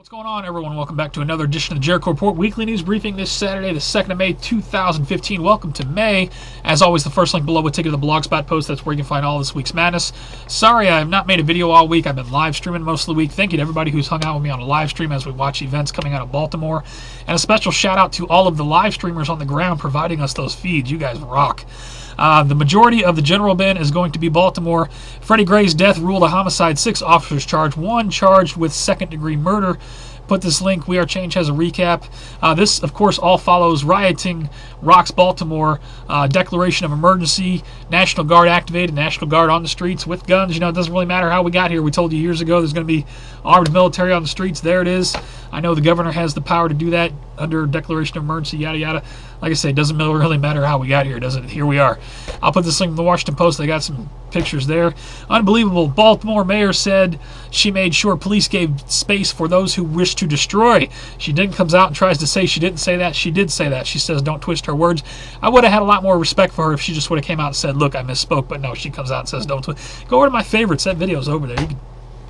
What's going on, everyone? Welcome back to another edition of the Jericho Report Weekly News Briefing this Saturday, the 2nd of May, 2015. Welcome to May. As always, the first link below will take you to the Blogspot post. That's where you can find all this week's madness. Sorry, I have not made a video all week. I've been live streaming most of the week. Thank you to everybody who's hung out with me on a live stream as we watch events coming out of Baltimore. And a special shout out to all of the live streamers on the ground providing us those feeds. You guys rock. The majority of the general bin is going to be Baltimore. Freddie Gray's death ruled a homicide. 6 officers charged, 1 charged with second-degree murder. Put this link. WeAreChange has a recap. This, of course, all follows rioting rocks Baltimore, declaration of emergency, National Guard activated, National Guard on the streets with guns. You know, it doesn't really matter how we got here. We told you years ago there's going to be armed military on the streets. There it is. I know the governor has the power to do that under declaration of emergency, yada, yada. Like I say, it doesn't really matter how we got here, does it? Here we are. I'll put this link in the Washington Post. They got some pictures there. Unbelievable. Baltimore mayor said she made sure police gave space for those who wish to destroy. She then comes out and tries to say she didn't say that. She did say that. She says don't twist her words. I would have had a lot more respect for her if she just would have came out and said, look, I misspoke. But no, she comes out and says don't twist. Go over to my favorites. That video's over there. You can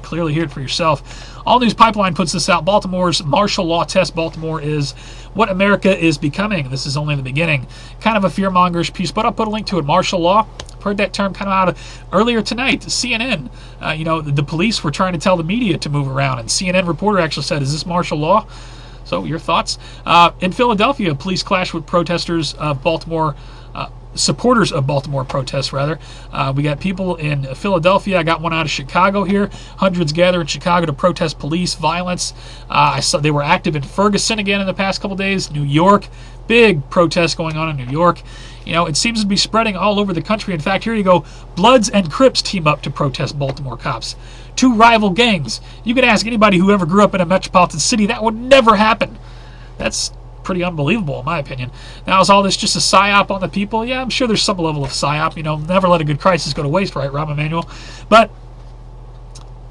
clearly hear it for yourself. All News Pipeline puts this out. Baltimore's martial law test. Baltimore is what America is becoming. This is only the beginning. Kind of a fearmongerish piece, but I'll put a link to it. Martial law. Heard that term kind of out of earlier tonight. CNN, the police were trying to tell the media to move around, and CNN reporter actually said, is this martial law? So your thoughts? In Philadelphia, police clashed with protesters of Baltimore, supporters of Baltimore protests, rather. We got people in Philadelphia. I got one out of Chicago here. Hundreds gather in Chicago to protest police violence. I saw they were active in Ferguson again in the past couple days. New York, big protests going on in New York. You know, it seems to be spreading all over the country. In fact, here you go. Bloods and Crips team up to protest Baltimore cops. 2 rival gangs. You could ask anybody who ever grew up in a metropolitan city. That would never happen. That's pretty unbelievable, in my opinion. Now, is all this just a psyop on the people? Yeah, I'm sure there's some level of psyop. You know, never let a good crisis go to waste, right, Rahm Emanuel? But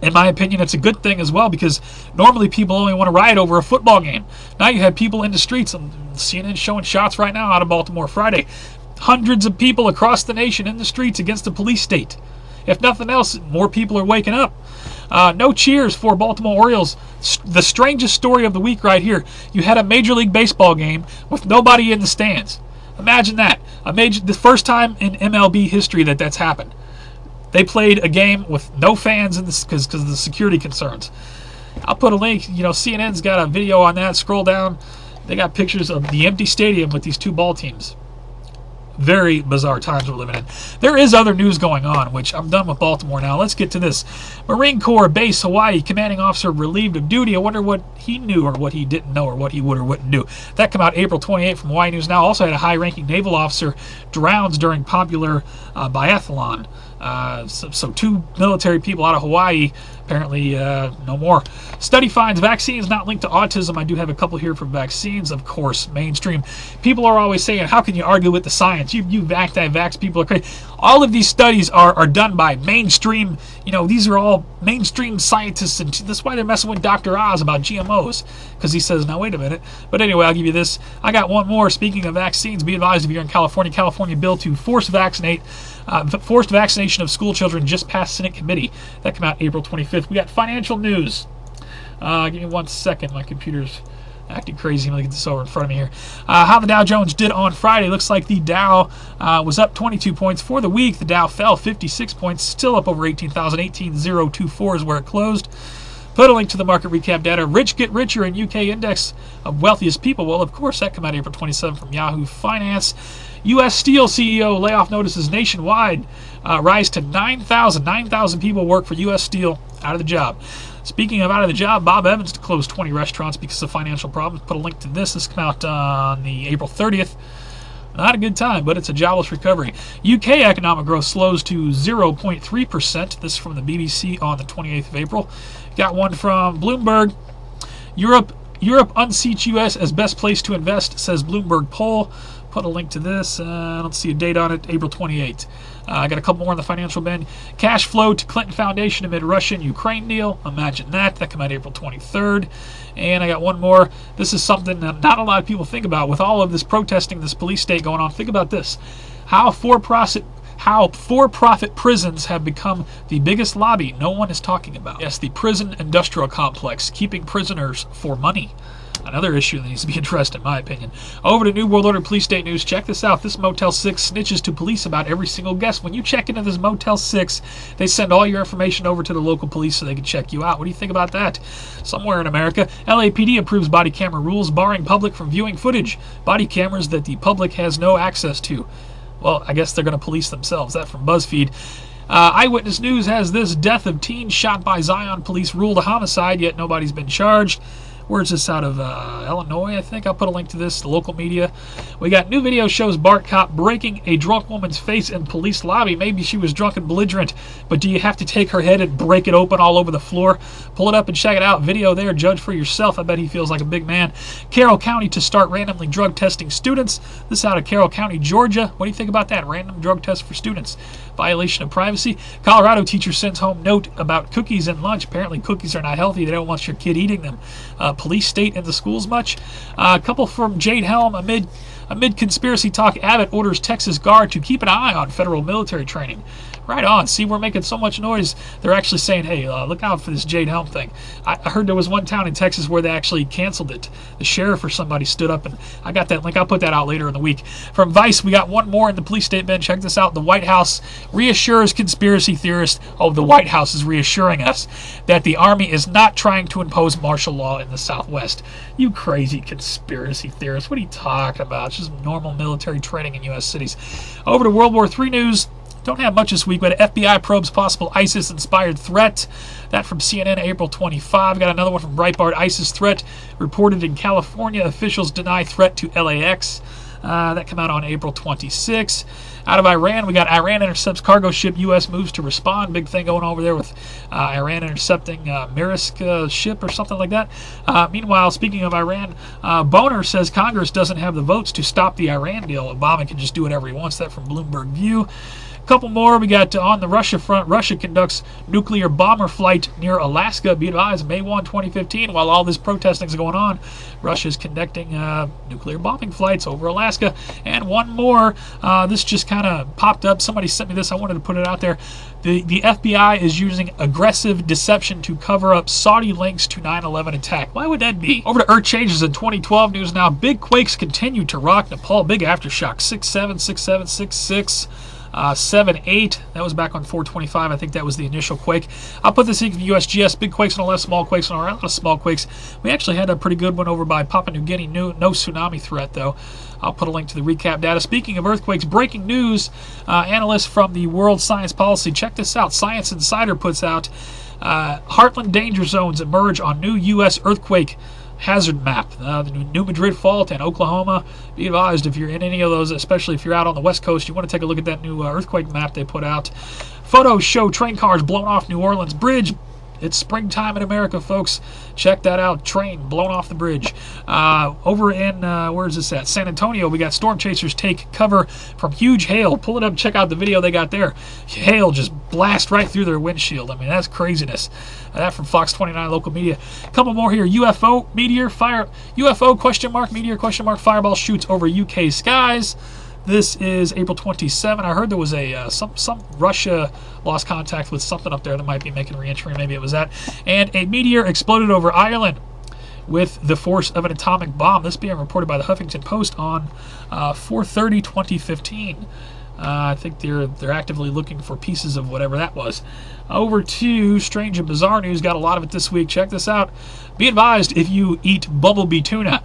in my opinion, it's a good thing as well, because normally people only want to riot over a football game. Now you have people in the streets, and CNN showing shots right now out of Baltimore Friday. Hundreds of people across the nation in the streets against the police state. If nothing else, more people are waking up. No cheers for Baltimore Orioles. The strangest story of the week right here. You had a Major League Baseball game with nobody in the stands. Imagine that. The first time in MLB history that's happened. They played a game with no fans in this because of the security concerns. I'll put a link. You know, CNN's got a video on that. Scroll down. They got pictures of the empty stadium with these 2 ball teams. Very bizarre times we're living in. There is other news going on, which I'm done with Baltimore now. Let's get to this. Marine Corps Base, Hawaii, commanding officer relieved of duty. I wonder what he knew or what he didn't know or what he would or wouldn't do. That came out April 28th from Hawaii News Now. Also had a high-ranking naval officer drowns during popular biathlon. So 2 military people out of Hawaii, apparently no more. Study finds vaccines not linked to autism. I do have a couple here for vaccines, of course. Mainstream people are always saying, how can you argue with the science? You anti-vax people are crazy. All of these studies are done by mainstream, these are all mainstream scientists, and that's why they're messing with Dr. Oz about GMOs, because he says, now wait a minute. But anyway, I'll give you this. I got one more. Speaking of vaccines, be advised if you're in California bill to forced vaccination of school children just passed Senate committee. That came out April 25th. We got financial news. Give me 1 second. My computer's acting crazy. Let me get this over in front of me here. How the Dow Jones did on Friday. Looks like the Dow was up 22 points. For the week, the Dow fell 56 points. Still up over 18,000. 18,024 is where it closed. Put a link to the market recap data. Rich get richer in UK index of wealthiest people. Well, of course, that came out April 27th from Yahoo Finance. U.S. Steel CEO layoff notices nationwide rise to 9,000. 9,000 people work for U.S. Steel out of the job. Speaking of out of the job, Bob Evans closed 20 restaurants because of financial problems. Put a link to this. This came out on the April 30th. Not a good time, but it's a jobless recovery. UK economic growth slows to 0.3%. This is from the BBC on the 28th of April. Got one from Bloomberg. Europe unseats U.S. as best place to invest, says Bloomberg poll. Put a link to this. I don't see a date on it. April 28th. I got a couple more on the financial bin. Cash flow to Clinton Foundation amid Russian-Ukraine deal. Imagine that. That came out April 23rd. And I got one more. This is something that not a lot of people think about. With all of this protesting, this police state going on, think about this. How How for-profit prisons have become the biggest lobby no one is talking about. Yes, the prison industrial complex, keeping prisoners for money. Another issue that needs to be addressed, in my opinion. Over to New World Order Police State News. Check this out. This Motel 6 snitches to police about every single guest. When you check into this Motel 6, they send all your information over to the local police so they can check you out. What do you think about that? Somewhere in America, LAPD approves body camera rules barring public from viewing footage. Body cameras that the public has no access to. Well, I guess they're going to police themselves. That from BuzzFeed. Eyewitness News has this. Death of teen shot by Zion police ruled a homicide, yet nobody's been charged. Where's this out of? Illinois, I think. I'll put a link to this, the local media. We got new video shows BART cop breaking a drunk woman's face in police lobby. Maybe she was drunk and belligerent, but do you have to take her head and break it open all over the floor? Pull it up and check it out. Video there. Judge for yourself. I bet he feels like a big man. Carroll County to start randomly drug testing students. This out of Carroll County, Georgia. What do you think about that? Random drug test for students. Violation of privacy. Colorado teacher sends home note about cookies and lunch. Apparently cookies are not healthy. They don't want your kid eating them. Police state in the schools much. A couple from Jade Helm. Amid conspiracy talk, Abbott orders Texas Guard to keep an eye on federal military training. Right on. See, we're making so much noise. They're actually saying, hey, look out for this Jade Helm thing. I heard there was one town in Texas where they actually canceled it. The sheriff or somebody stood up, and I got that link. I'll put that out later in the week. From Vice, we got one more in the police statement. Check this out. The White House reassures conspiracy theorists. Oh, the White House is reassuring us that the Army is not trying to impose martial law in the Southwest. You crazy conspiracy theorists. What are you talking about? It's just normal military training in U.S. cities. Over to World War III news. Don't have much this week, but FBI probes possible ISIS-inspired threat. That from CNN, April 25. Got another one from Breitbart. ISIS threat reported in California. Officials deny threat to LAX. That came out on April 26. Out of Iran, we got Iran intercepts cargo ship. U.S. moves to respond. Big thing going over there with Iran intercepting Maersk ship or something like that. Meanwhile, speaking of Iran, Boner says Congress doesn't have the votes to stop the Iran deal. Obama can just do whatever he wants. That from Bloomberg View. Couple more. We got on the Russia front. Russia conducts nuclear bomber flight near Alaska. Be advised, May 1, 2015. While all this protesting is going on, Russia is conducting nuclear bombing flights over Alaska. And one more. This just kind of popped up. Somebody sent me this. I wanted to put it out there. The FBI is using aggressive deception to cover up Saudi links to 9/11 attack. Why would that be? Over to Earth changes in 2012 news now. Big quakes continue to rock Nepal. Big aftershock. 6.7, 6.7, 6.6. 7.8. That was back on 425. I think that was the initial quake. I'll put this in USGS. Big quakes on the left, small quakes on the right. A lot of small quakes. We actually had a pretty good one over by Papua New Guinea. No tsunami threat, though. I'll put a link to the recap data. Speaking of earthquakes, breaking news. Analysts from the World Science Policy. Check this out. Science Insider puts out Heartland danger zones emerge on new U.S. earthquake hazard map. The New Madrid Fault and Oklahoma. Be advised, if you're in any of those, especially if you're out on the West Coast, you want to take a look at that new earthquake map they put out. Photos show train cars blown off New Orleans Bridge. It's springtime in America, folks. Check that out. Train blown off the bridge. Over in, where is this at? San Antonio, we got storm chasers take cover from huge hail. Pull it up and check out the video they got there. Hail just blast right through their windshield. I mean, that's craziness. That from Fox 29 local media. A couple more here. UFO, meteor, fire, UFO, question mark, meteor, question mark, fireball shoots over UK skies. This is April 27. I heard there was a some Russia lost contact with something up there that might be making re-entry. Maybe it was that. And a meteor exploded over Ireland with the force of an atomic bomb. This being reported by the Huffington Post on 4/30/2015. I think they're actively looking for pieces of whatever that was. Over to strange and bizarre news. Got a lot of it this week. Check this out. Be advised if you eat bumblebee tuna.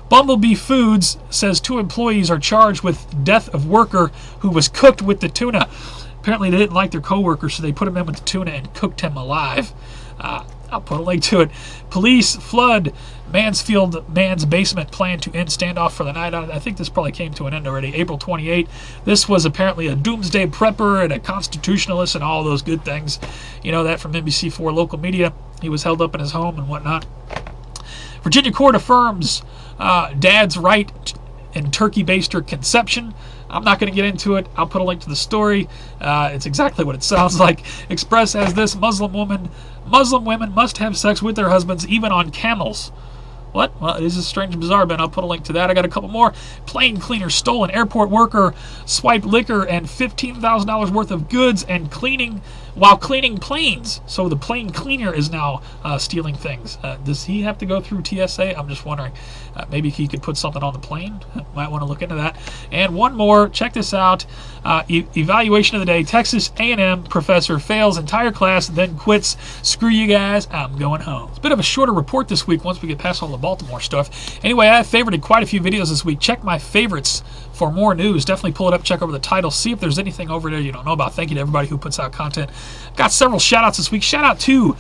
Bumblebee Foods says 2 employees are charged with death of worker who was cooked with the tuna. Apparently they didn't like their coworker, so they put him in with the tuna and cooked him alive. I'll put a link to it. Police flood Mansfield man's basement plan to end standoff for the night. I think this probably came to an end already. April 28. This was apparently a doomsday prepper and a constitutionalist and all those good things. You know that from NBC4 local media. He was held up in his home and whatnot. Virginia court affirms dad's right in turkey baster conception. I'm not going to get into it. I'll put a link to the story. It's exactly what it sounds like. Express has this. Muslim women must have sex with their husbands even on camels. What? Well, it is a strange and bizarre, Ben. I'll put a link to that. I got a couple more. Plane cleaner stolen. Airport worker swiped liquor and $15,000 worth of goods and cleaning while cleaning planes. So the plane cleaner is now stealing things. Does he have to go through TSA? I'm just wondering. Maybe he could put something on the plane. Might want to look into that. And one more. Check this out. Evaluation of the day. Texas A&M professor fails entire class, then quits. Screw you guys. I'm going home. It's a bit of a shorter report this week once we get past all the Baltimore stuff. Anyway, I favorited quite a few videos this week. Check my favorites for more news. Definitely pull it up, check over the title, see if there's anything over there you don't know about. Thank you to everybody who puts out content. Got several shout outs this week. Shout out to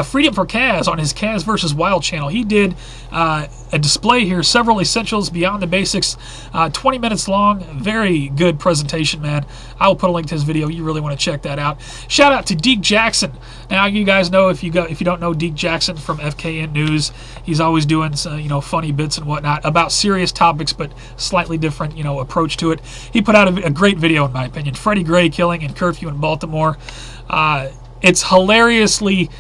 Freedom for Kaz on his KazVsWild channel. He did a display here, several essentials beyond the basics, 20 minutes long. Very good presentation, man. I will put a link to his video. You really want to check that out. Shout out to Deek Jackson. Now, you guys know, if you don't know Deek Jackson from FKN News, he's always doing funny bits and whatnot about serious topics, but slightly different approach to it. He put out a great video, in my opinion. Freddie Gray killing and curfew in Baltimore. It's hilariously.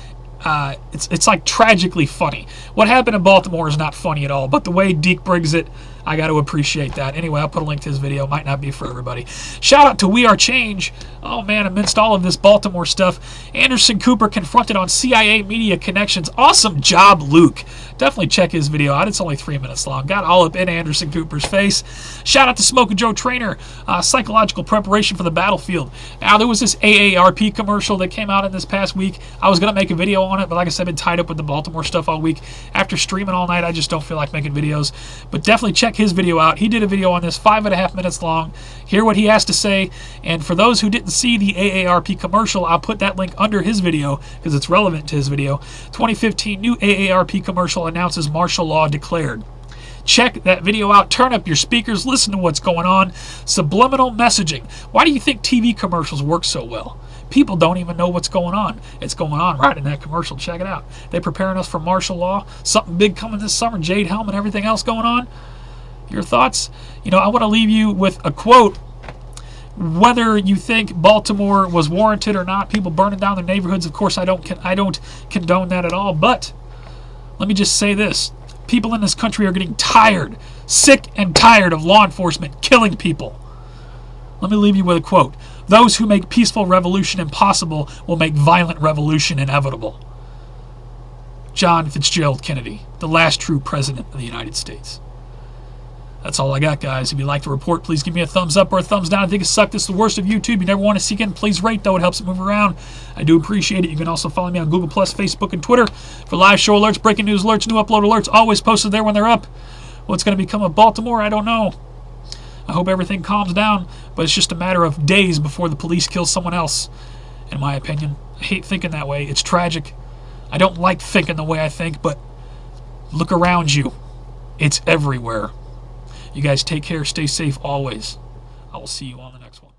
It's like tragically funny. What happened in Baltimore is not funny at all, but the way Deek brings it, I got to appreciate that. Anyway, I'll put a link to his video. Might not be for everybody. Shout out to WeAreChange. Oh man, amidst all of this Baltimore stuff, Anderson Cooper confronted on CIA media connections. Awesome job, Luke. Definitely check his video out. It's only 3 minutes long. Got all up in Anderson Cooper's face. Shout out to SmokinJoeTrainer. Psychological preparation for the battlefield. Now, there was this AARP commercial that came out in this past week. I was going to make a video on it, but like I said, I've been tied up with the Baltimore stuff all week. After streaming all night, I just don't feel like making videos. But definitely check his video out. He did a video on this, 5.5 minutes long. Hear what he has to say. And for those who didn't see the AARP commercial, I'll put that link under his video because it's relevant to his video. 2015 new AARP commercial announces martial law declared. Check that video out. Turn up your speakers. Listen to what's going on. Subliminal messaging. Why do you think TV commercials work so well? People don't even know what's going on. It's going on right in that commercial. Check it out. They're preparing us for martial law. Something big coming this summer. Jade Helm and everything else going on. Your thoughts? I want to leave you with a quote. Whether you think Baltimore was warranted or not, people burning down their neighborhoods, of course, I don't condone that at all. But let me just say this. People in this country are getting tired, sick and tired of law enforcement killing people. Let me leave you with a quote. Those who make peaceful revolution impossible will make violent revolution inevitable. John Fitzgerald Kennedy, the last true president of the United States. That's all I got, guys. If you like the report, please give me a thumbs up or a thumbs down. I think it sucked. It's the worst of YouTube. You never want to see again. Please rate, though. It helps it move around. I do appreciate it. You can also follow me on Google+, Facebook, and Twitter for live show alerts, breaking news alerts, new upload alerts, always posted there when they're up. What's going to become of Baltimore, I don't know. I hope everything calms down, but it's just a matter of days before the police kill someone else, in my opinion. I hate thinking that way. It's tragic. I don't like thinking the way I think, but look around you. It's everywhere. You guys take care, stay safe always. I will see you on the next one.